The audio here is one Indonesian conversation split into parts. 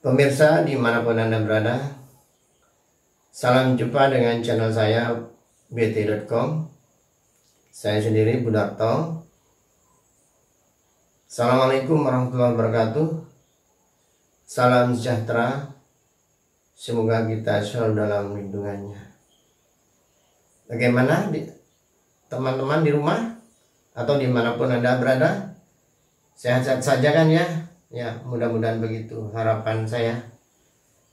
Pemirsa dimanapun Anda berada, salam jumpa dengan channel saya bt.com. Saya sendiri Budarto. Assalamualaikum warahmatullahi wabarakatuh. Salam sejahtera. Semoga kita selalu dalam lindungannya. Bagaimana teman-teman di rumah atau dimanapun Anda berada? Sehat-sehat saja kan ya? Ya, mudah-mudahan begitu harapan saya.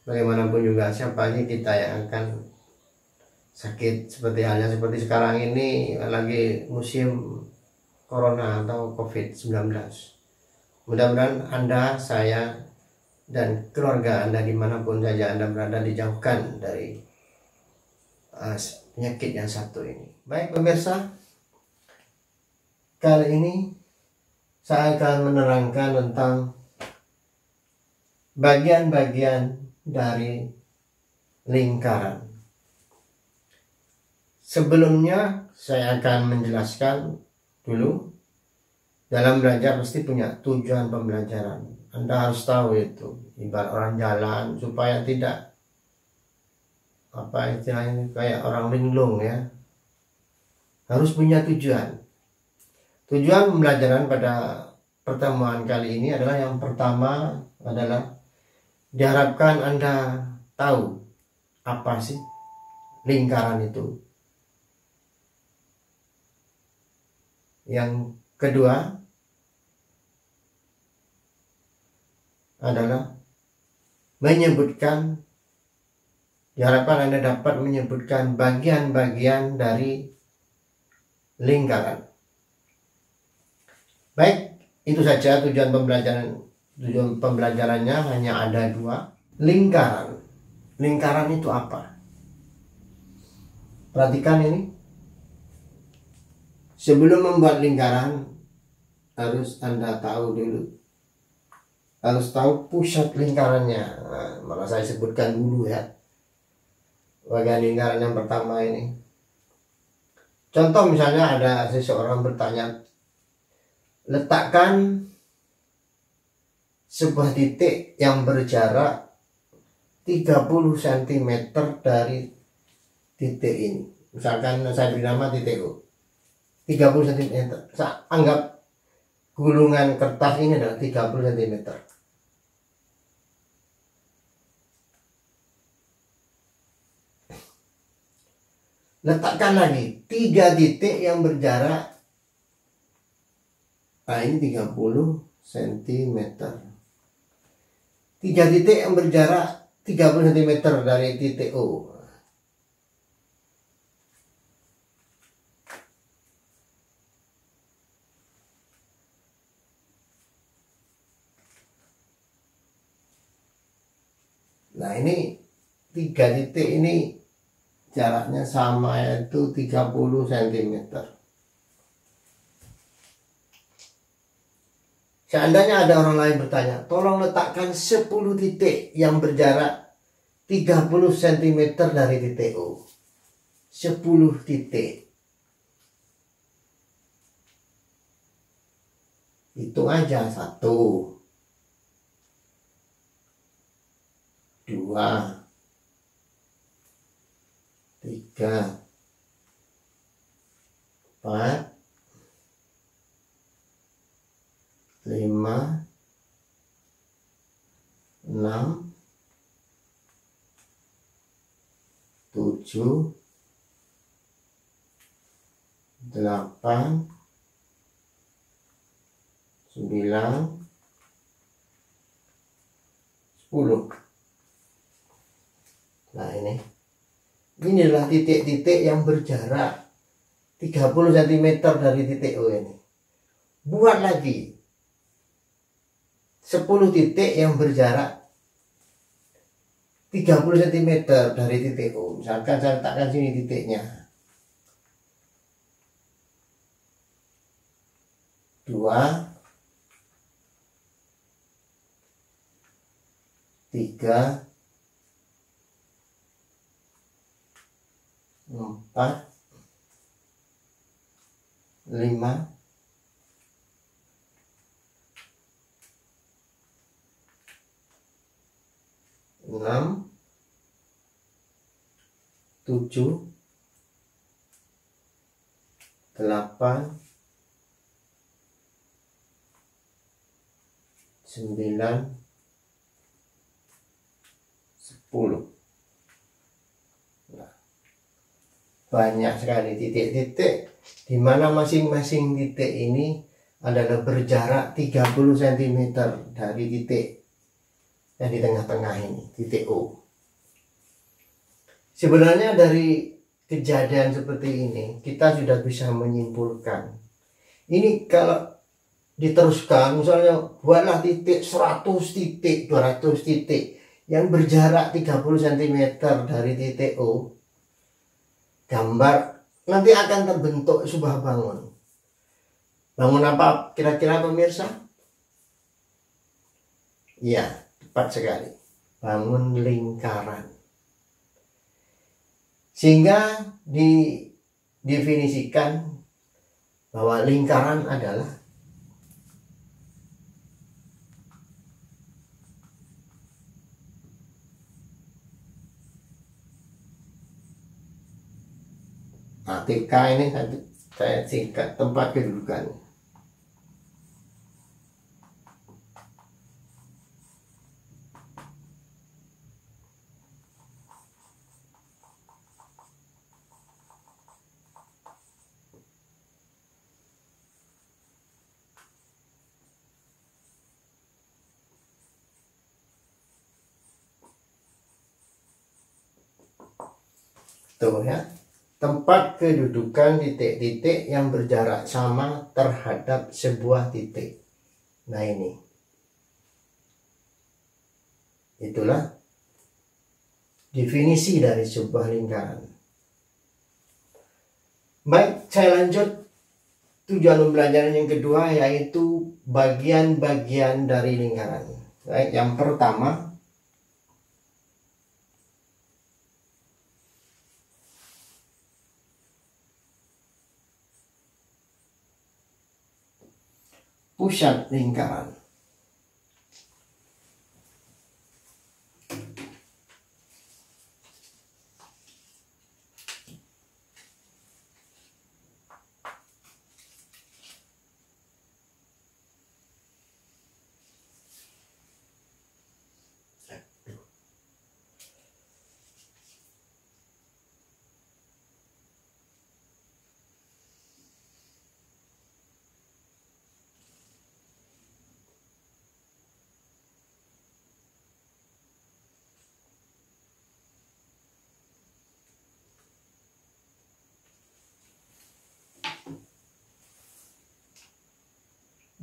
Bagaimanapun juga, siapa aja kita yang akan sakit seperti halnya seperti sekarang ini lagi musim corona atau COVID-19. Mudah-mudahan Anda, saya, dan keluarga Anda dimanapun saja Anda berada dijauhkan dari penyakit yang satu ini. Baik pemirsa, kali ini saya akan menerangkan tentang bagian-bagian dari lingkaran. Sebelumnya saya akan menjelaskan dulu, dalam belajar pasti punya tujuan pembelajaran. Anda harus tahu itu, ibarat orang jalan supaya tidak istilahnya kayak orang linglung ya. Harus punya tujuan. Tujuan pembelajaran pada pertemuan kali ini adalah, yang pertama adalah diharapkan Anda tahu apa sih lingkaran itu. Yang kedua adalah diharapkan Anda dapat menyebutkan bagian-bagian dari lingkaran. Baik, itu saja tujuan pembelajaran. Tujuan pembelajarannya hanya ada dua. Lingkaran. Lingkaran itu apa? Perhatikan ini. Sebelum membuat lingkaran, harus Anda tahu dulu. Harus tahu pusat lingkarannya. Nah, malah saya sebutkan dulu ya. Bagian lingkaran yang pertama ini. Contoh misalnya ada seseorang bertanya, letakkan sebuah titik yang berjarak 30 cm dari titik ini. Misalkan saya beri nama titik O. 30 cm. Saya anggap gulungan kertas ini adalah 30 cm. Letakkan lagi 3 titik yang berjarak. Nah, ini 30 cm. 3 titik yang berjarak 30 cm dari titik O. Nah, ini 3 titik ini jaraknya sama, yaitu 30 cm. Seandainya ada orang lain bertanya, tolong letakkan 10 titik yang berjarak 30 cm dari titik O. 10 titik. Hitung aja. 1, 2, 3, 4, 5, 6, 7, 8, 9, 10. Nah, ini adalah titik-titik yang berjarak 30 cm dari titik O ini. Buat lagi 10 titik yang berjarak 30 cm dari titik O. Misalkan saya letakkan sini titiknya. 2, 3, 4, 5, 6, 6, 7, 8, 9, 10. Nah, banyak sekali titik-titik di mana masing-masing titik ini adalah berjarak 30 cm dari titik yang di tengah-tengah ini, titik O. Sebenarnya dari kejadian seperti ini kita sudah bisa menyimpulkan, ini kalau diteruskan misalnya buatlah titik 100 titik, 200 titik yang berjarak 30 cm dari titik O, gambar nanti akan terbentuk sebuah bangun. Bangun apa kira-kira pemirsa? Ya, tepat sekali. Bangun lingkaran. Sehingga didefinisikan bahwa lingkaran adalah TK ini saya singkat tempat kedudukan. Tuh ya, tempat kedudukan titik-titik yang berjarak sama terhadap sebuah titik. Nah ini, itulah definisi dari sebuah lingkaran. Baik, saya lanjut tujuan pembelajaran yang kedua, yaitu bagian-bagian dari lingkaran. Baik, yang pertama, pusat lingkaran.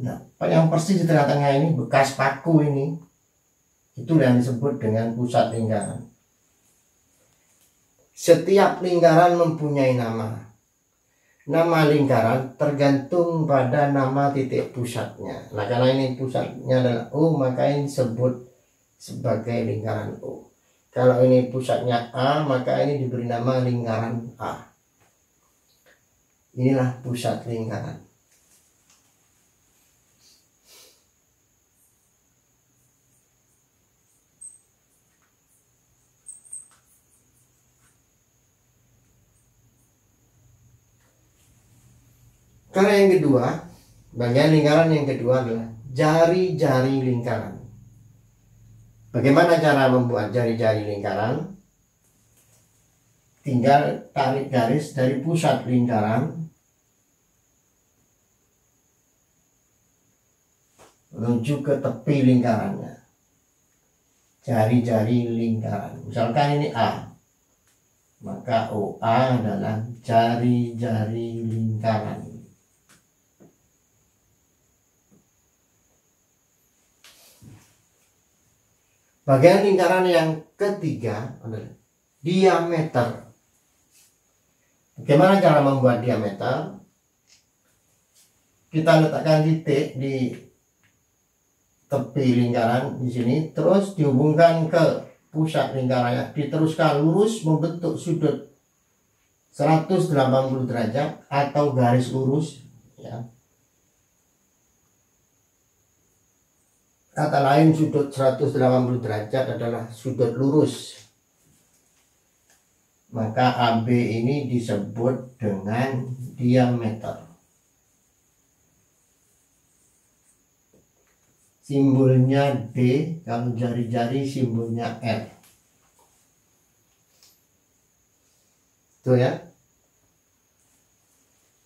Nah, yang persis di tengah-tengah ini, bekas paku ini, itu yang disebut dengan pusat lingkaran. Setiap lingkaran mempunyai nama. Nama lingkaran tergantung pada nama titik pusatnya. Nah, karena ini pusatnya adalah O, maka ini disebut sebagai lingkaran O. Kalau ini pusatnya A, maka ini diberi nama lingkaran A. Inilah pusat lingkaran. Karena yang kedua, bagian lingkaran yang kedua adalah jari-jari lingkaran. Bagaimana cara membuat jari-jari lingkaran? Tinggal tarik garis dari pusat lingkaran menuju ke tepi lingkarannya. Jari-jari lingkaran. Misalkan ini A, maka OA adalah jari-jari lingkaran. Bagian lingkaran yang ketiga adalah diameter. Bagaimana cara membuat diameter? Kita letakkan titik di tepi lingkaran di sini, terus dihubungkan ke pusat lingkarannya, diteruskan lurus membentuk sudut 180 derajat atau garis lurus, ya. Kata lain, sudut 180 derajat adalah sudut lurus. Maka AB ini disebut dengan diameter. Simbolnya D, kalau jari-jari simbolnya L. Tuh ya.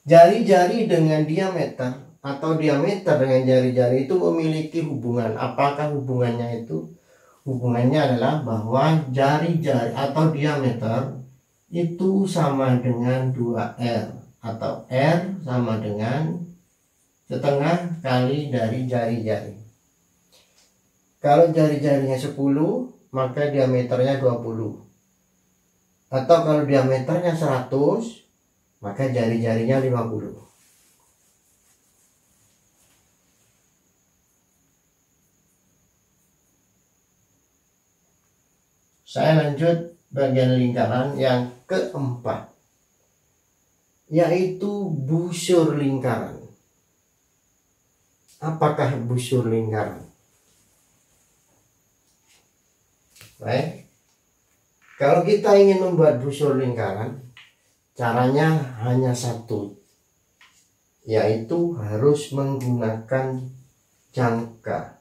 Jari-jari dengan diameter atau diameter dengan jari-jari itu memiliki hubungan. Apakah hubungannya itu? Hubungannya adalah bahwa jari-jari atau diameter itu sama dengan 2R, atau R sama dengan setengah kali dari jari-jari. Kalau jari-jarinya 10, maka diameternya 20. Atau kalau diameternya 100, maka jari-jarinya 50. Saya lanjut bagian lingkaran yang keempat, yaitu busur lingkaran. Apakah busur lingkaran? Baik. Kalau kita ingin membuat busur lingkaran, caranya hanya satu, yaitu harus menggunakan jangka.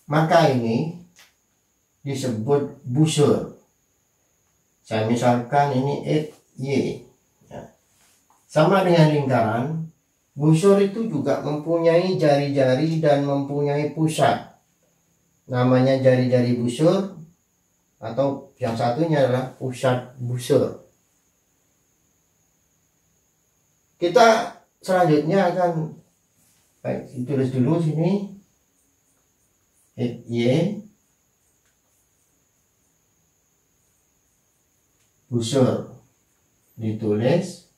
Maka ini disebut busur. Saya misalkan ini Y. Sama dengan lingkaran, busur itu juga mempunyai jari-jari dan mempunyai pusat. Namanya jari-jari busur, atau yang satunya adalah pusat busur. Kita selanjutnya akan tulis dulu sini Y, busur ditulis.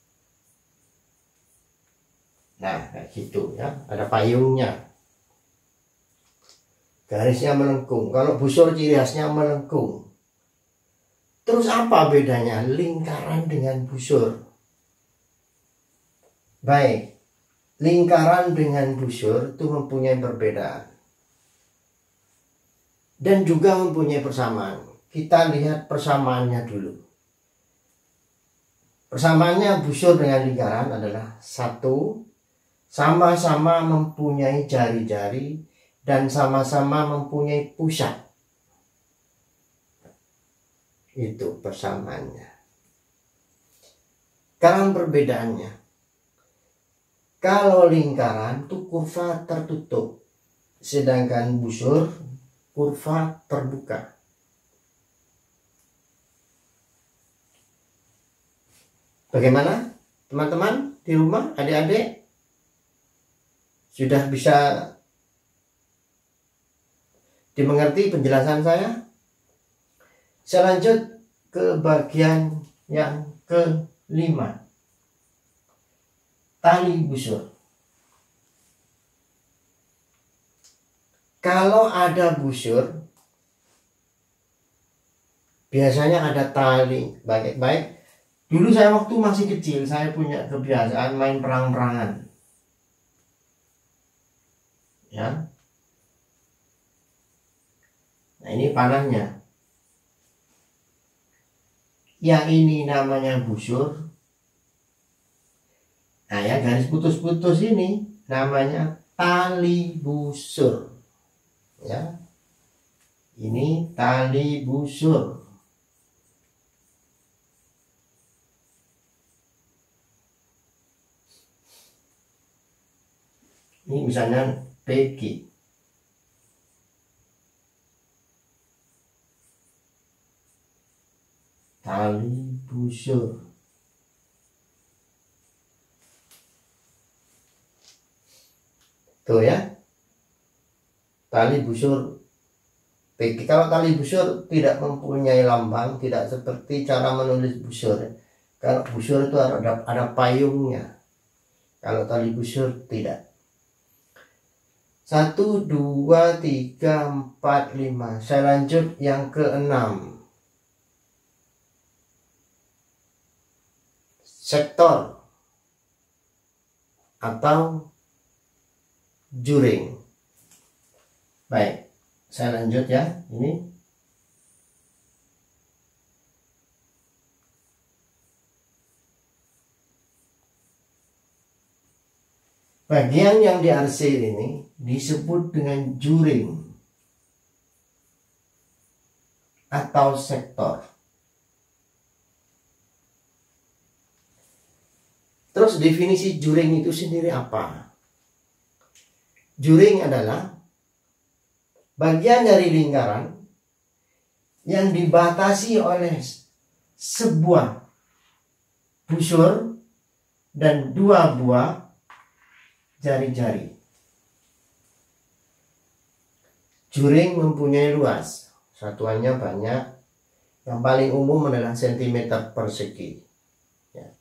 Nah, kayak gitu ya, ada payungnya, garisnya melengkung. Kalau busur ciri khasnya melengkung. Terus apa bedanya lingkaran dengan busur? Baik, lingkaran dengan busur itu mempunyai perbedaan dan juga mempunyai persamaan. Kita lihat persamaannya dulu. Persamaannya busur dengan lingkaran adalah satu, sama-sama mempunyai jari-jari dan sama-sama mempunyai pusat. Itu persamaannya. Sekarang perbedaannya. Kalau lingkaran itu kurva tertutup, sedangkan busur kurva terbuka. Bagaimana teman-teman di rumah, adik-adik? Sudah bisa dimengerti penjelasan saya? Saya lanjut ke bagian yang kelima, tali busur. Kalau ada busur, biasanya ada tali. Baik-baik. Dulu saya waktu masih kecil, saya punya kebiasaan main perang-perangan. Ya. Nah, ini panahnya. Yang ini namanya busur. Nah, yang garis putus-putus ini namanya tali busur. Ya. Ini tali busur. Ini misalnya Peggy. Tali busur. Tuh ya. Tali busur Peggy. Kalau tali busur tidak mempunyai lambang, tidak seperti cara menulis busur. Kalau busur itu ada payungnya. Kalau tali busur tidak. 1, 2, 3, 4, 5. Saya lanjut yang ke-6. sektor atau juring. Baik, saya lanjut ya. Ini bagian yang diarsir ini disebut dengan juring atau sektor. Terus definisi juring itu sendiri apa? Juring adalah bagian dari lingkaran yang dibatasi oleh sebuah busur dan dua buah jari-jari. Juring mempunyai luas, satuannya banyak. Yang paling umum adalah sentimeter persegi. Ya,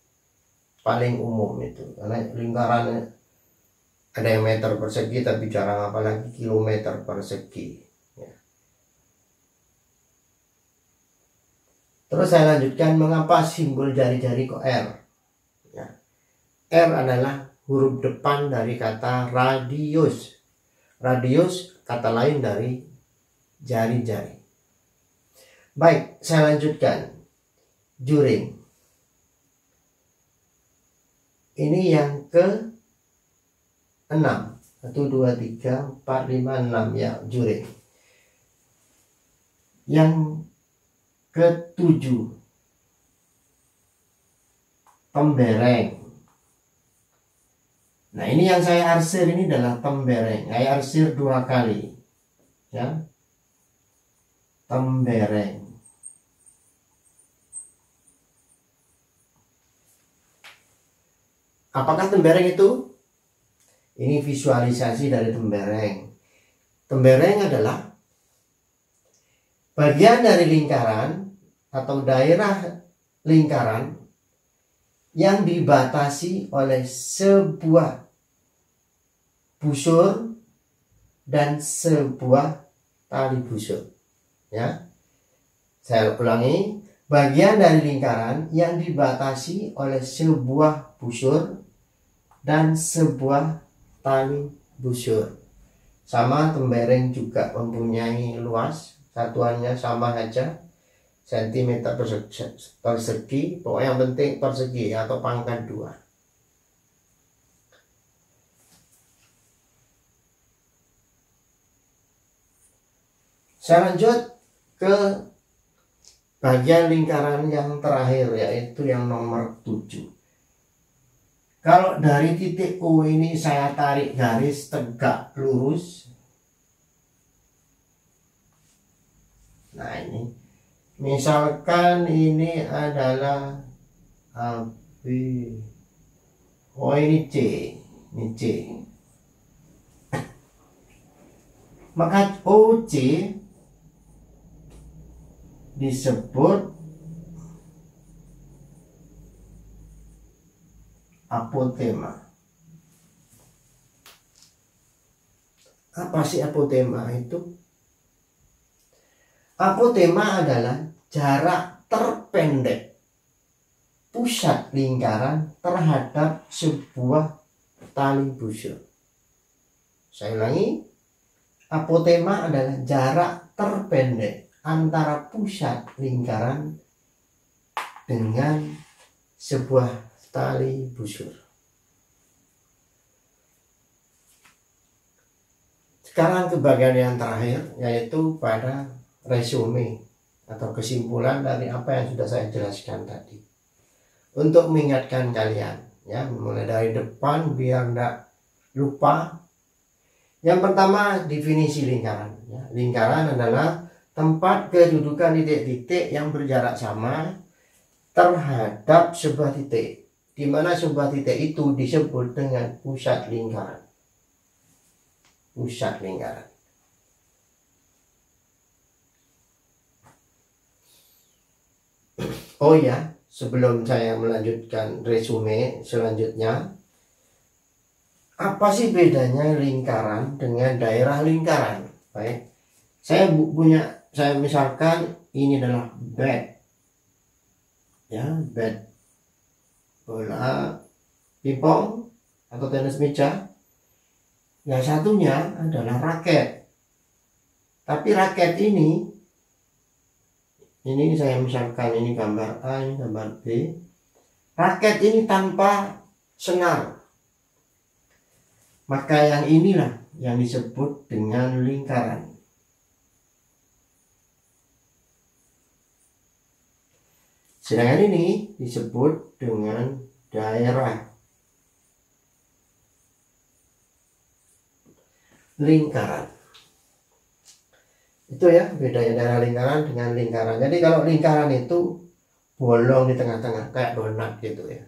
paling umum itu, karena lingkaran ada yang meter persegi, tapi jarang apalagi kilometer persegi. Ya. Terus saya lanjutkan, mengapa simbol jari-jari kok R? Ya. R adalah huruf depan dari kata radius. Radius kata lain dari jari-jari. Baik, saya lanjutkan. Juring. Ini yang ke 6. 1, 2, 3, 4, 5, 6 ya, juring. Yang ke-7, tembereng. Nah, ini yang saya arsir ini adalah tembereng. Saya arsir 2 kali. Ya. Tembereng. Apakah tembereng itu? Ini visualisasi dari tembereng. Tembereng adalah bagian dari lingkaran atau daerah lingkaran yang dibatasi oleh sebuah busur dan sebuah tali busur. Ya, saya ulangi, bagian dari lingkaran yang dibatasi oleh sebuah busur dan sebuah tali busur. Sama tembereng juga mempunyai luas, satuannya sama saja, sentimeter persegi, pokoknya yang penting persegi atau pangkat 2. Saya lanjut ke bagian lingkaran yang terakhir, yaitu yang nomor 7. Kalau dari titik O ini saya tarik garis tegak lurus. Nah, ini misalkan ini adalah AB. Oh, ini C. Ini C. Maka OC disebut apotema. Apa sih apotema itu? Apotema adalah jarak terpendek pusat lingkaran terhadap sebuah tali busur. Saya ulangi, apotema adalah jarak terpendek antara pusat lingkaran dengan sebuah tali busur. Sekarang ke bagian yang terakhir, yaitu pada resume atau kesimpulan dari apa yang sudah saya jelaskan tadi. Untuk mengingatkan kalian, ya, mulai dari depan biar tidak lupa. Yang pertama, definisi lingkaran. Ya, lingkaran adalah tempat kedudukan titik-titik yang berjarak sama terhadap sebuah titik, di mana sebuah titik itu disebut dengan pusat lingkaran. Pusat lingkaran. Oh ya, sebelum saya melanjutkan resume selanjutnya, apa sih bedanya lingkaran dengan daerah lingkaran? Baik, saya misalkan ini adalah bed, ya, bed. bola pingpong atau tenis meja. Yang satunya adalah raket. Tapi raket ini saya misalkan ini gambar A, ini gambar B. Raket ini tanpa senar. Maka yang inilah yang disebut dengan lingkaran. Sedangkan ini disebut dengan daerah. Lingkaran. Itu ya bedanya daerah lingkaran dengan lingkaran. Jadi kalau lingkaran itu bolong di tengah-tengah kayak donat gitu ya.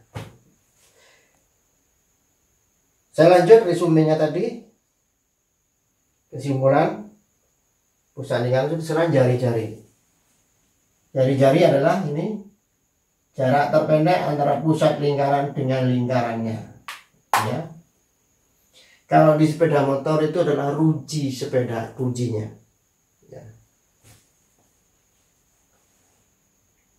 Saya lanjut resumenya tadi. Kesimpulan, pusat lingkaran itu terserah jari-jari. Jari-jari adalah ini jarak terpendek antara pusat lingkaran dengan lingkarannya. Ya. Kalau di sepeda motor itu adalah ruji sepeda, rujinya. Ya.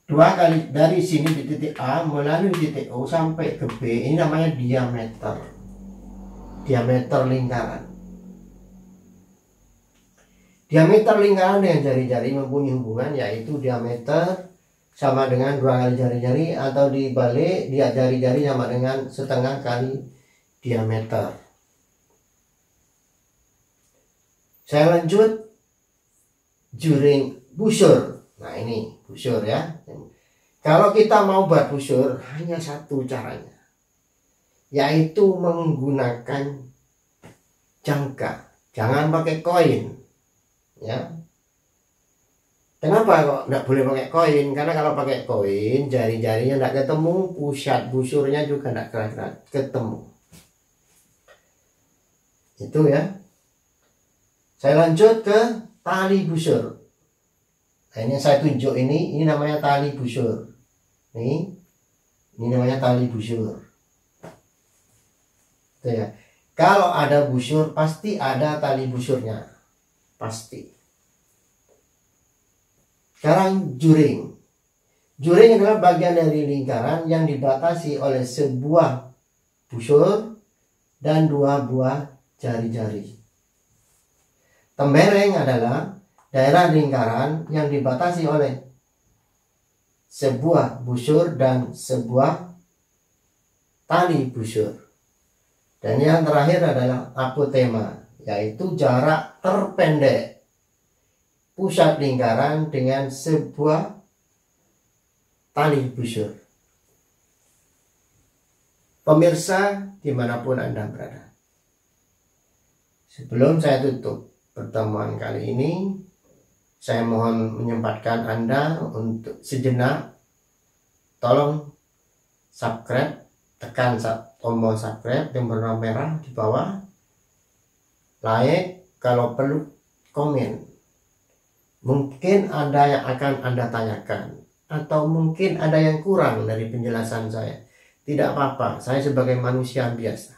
2 kali dari sini di titik A melalui titik O sampai ke B, ini namanya diameter. Diameter lingkaran. Diameter lingkaran dengan jari-jari mempunyai hubungan, yaitu diameter sama dengan 2 kali jari-jari, atau dibalik dia jari-jari sama dengan setengah kali diameter. Saya lanjut juring busur. Nah ini busur ya. Kalau kita mau buat busur hanya satu caranya, yaitu menggunakan jangka. Jangan pakai koin ya. Kenapa kok nggak boleh pakai koin? Karena kalau pakai koin jari-jarinya nggak ketemu, pusat busurnya juga nggak ketemu. Itu ya. Saya lanjut ke tali busur. Nah, ini saya tunjuk ini namanya tali busur. Ini namanya tali busur. Itu ya. Kalau ada busur pasti ada tali busurnya. Pasti. Sekarang juring. Juring adalah bagian dari lingkaran yang dibatasi oleh sebuah busur dan 2 buah jari-jari. Tembereng adalah daerah lingkaran yang dibatasi oleh sebuah busur dan sebuah tali busur. Dan yang terakhir adalah apotema, yaitu jarak terpendek pusat lingkaran dengan sebuah tali busur. Pemirsa dimanapun Anda berada, sebelum saya tutup pertemuan kali ini, saya mohon menyempatkan Anda untuk sejenak tolong subscribe, tekan tombol subscribe yang berwarna merah di bawah, like, kalau perlu komen. Mungkin ada yang akan Anda tanyakan, atau mungkin ada yang kurang dari penjelasan saya. Tidak apa-apa, saya sebagai manusia biasa,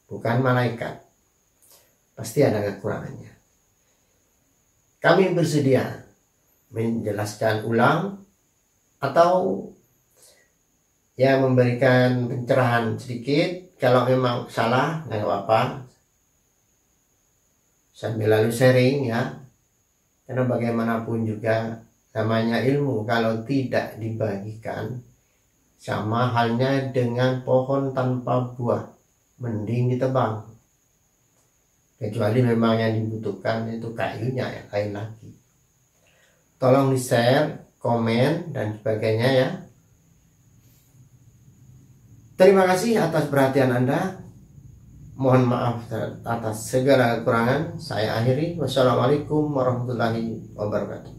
bukan malaikat. Pasti ada kekurangannya. Kami bersedia menjelaskan ulang atau ya memberikan pencerahan sedikit. Kalau memang salah, nggak apa-apa. Sambil lalu sharing ya. Karena bagaimanapun juga namanya ilmu kalau tidak dibagikan, sama halnya dengan pohon tanpa buah, mending ditebang. Kecuali memang yang dibutuhkan itu kayunya, ya lain lagi. Tolong di share, komen dan sebagainya ya. Terima kasih atas perhatian Anda. Mohon maaf atas segala kekurangan. Saya akhiri. Wassalamualaikum warahmatullahi wabarakatuh.